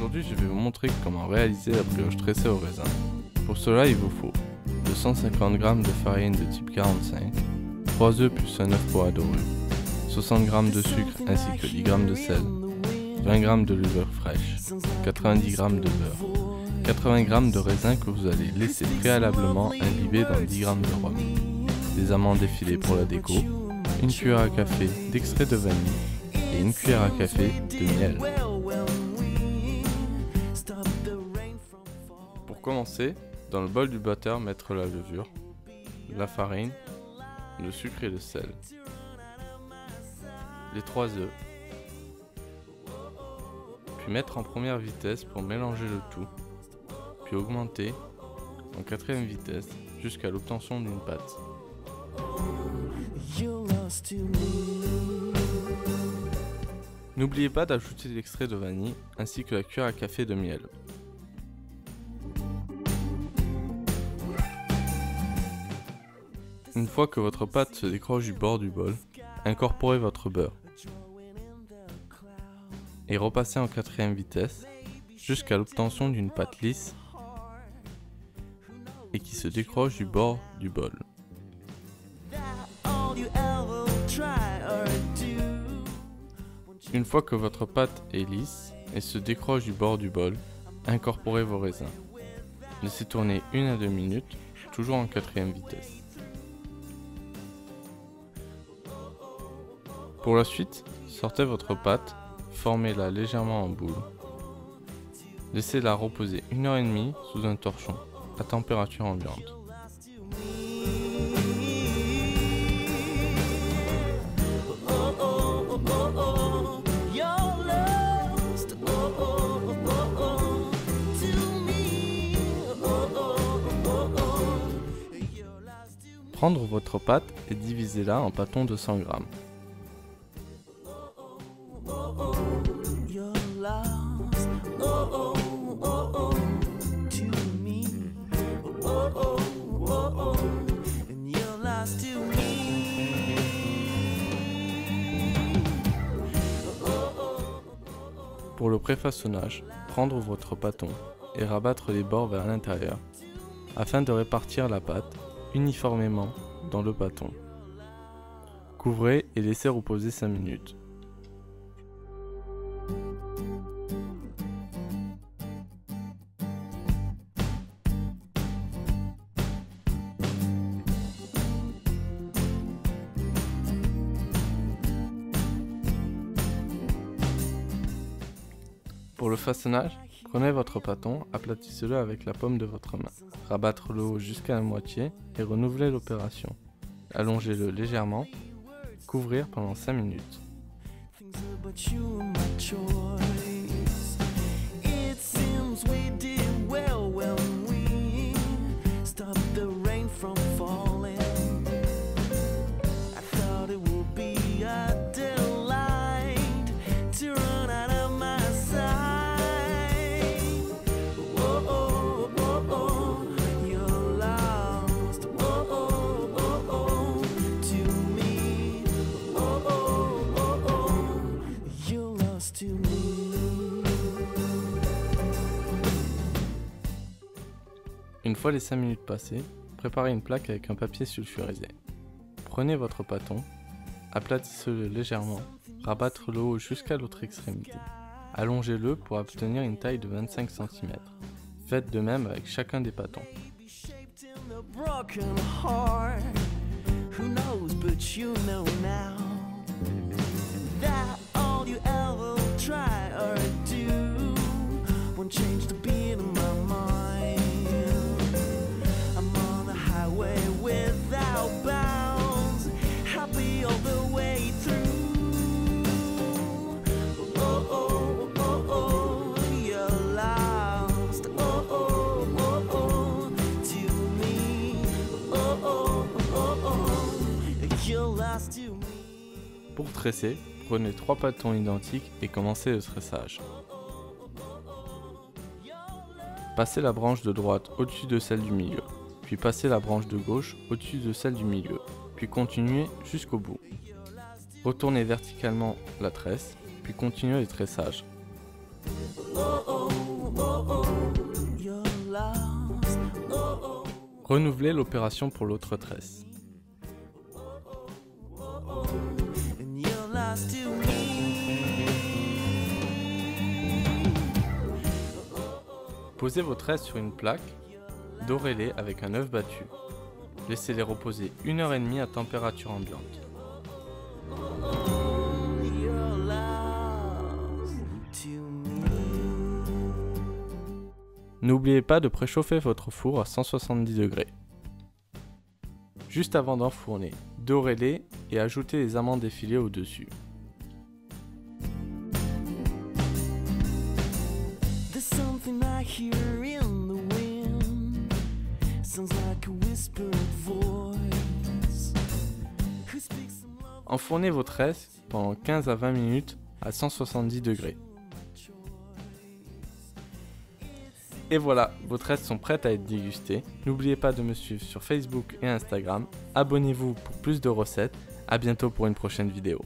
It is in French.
Aujourd'hui, je vais vous montrer comment réaliser la brioche tressée au raisin. Pour cela, il vous faut 250 g de farine de type 45, 3 œufs plus un œuf pour adorer, 60 g de sucre ainsi que 10 g de sel, 20 g de levure fraîche, 90 g de beurre, 80 g de raisin que vous allez laisser préalablement imbiber dans 10 g de rhum, des amandes effilées pour la déco, une cuillère à café d'extrait de vanille et une cuillère à café de miel. Pour commencer, dans le bol du batteur, mettre la levure, la farine, le sucre et le sel, les 3 œufs, puis mettre en première vitesse pour mélanger le tout, puis augmenter en 4e vitesse jusqu'à l'obtention d'une pâte. N'oubliez pas d'ajouter l'extrait de vanille ainsi que la cuillère à café de miel. Une fois que votre pâte se décroche du bord du bol, incorporez votre beurre et repassez en 4e vitesse jusqu'à l'obtention d'une pâte lisse et qui se décroche du bord du bol. Une fois que votre pâte est lisse et se décroche du bord du bol, incorporez vos raisins. Laissez tourner 1 à 2 minutes, toujours en 4e vitesse. Pour la suite, sortez votre pâte, formez-la légèrement en boule. Laissez-la reposer 1h30 sous un torchon à température ambiante. Prendre votre pâte et divisez-la en pâtons de 100 g. Pour le préfaçonnage, prendre votre pâton et rabattre les bords vers l'intérieur afin de répartir la pâte uniformément dans le pâton. Couvrez et laissez reposer 5 minutes. Pour le façonnage, prenez votre pâton, aplatissez-le avec la paume de votre main. Rabattre le haut jusqu'à la moitié et renouvelez l'opération. Allongez-le légèrement, couvrir pendant 5 minutes. Une fois les 5 minutes passées, préparez une plaque avec un papier sulfurisé. Prenez votre pâton, aplatissez-le légèrement, rabattre le haut jusqu'à l'autre extrémité. Allongez-le pour obtenir une taille de 25 cm. Faites de même avec chacun des pâtons. Pour tresser, prenez 3 pâtons identiques et commencez le tressage. Passez la branche de droite au-dessus de celle du milieu, puis passez la branche de gauche au-dessus de celle du milieu, puis continuez jusqu'au bout. Retournez verticalement la tresse, puis continuez le tressage. Renouvelez l'opération pour l'autre tresse. Posez vos tresses sur une plaque, dorez-les avec un œuf battu. Laissez-les reposer 1h30 à température ambiante. N'oubliez pas de préchauffer votre four à 170 degrés. Juste avant d'enfourner, dorez-les et ajoutez les amandes effilées au-dessus. Enfournez vos tresses pendant 15 à 20 minutes à 170 degrés. Et voilà, vos tresses sont prêtes à être dégustées. N'oubliez pas de me suivre sur Facebook et Instagram. Abonnez-vous pour plus de recettes. À bientôt pour une prochaine vidéo.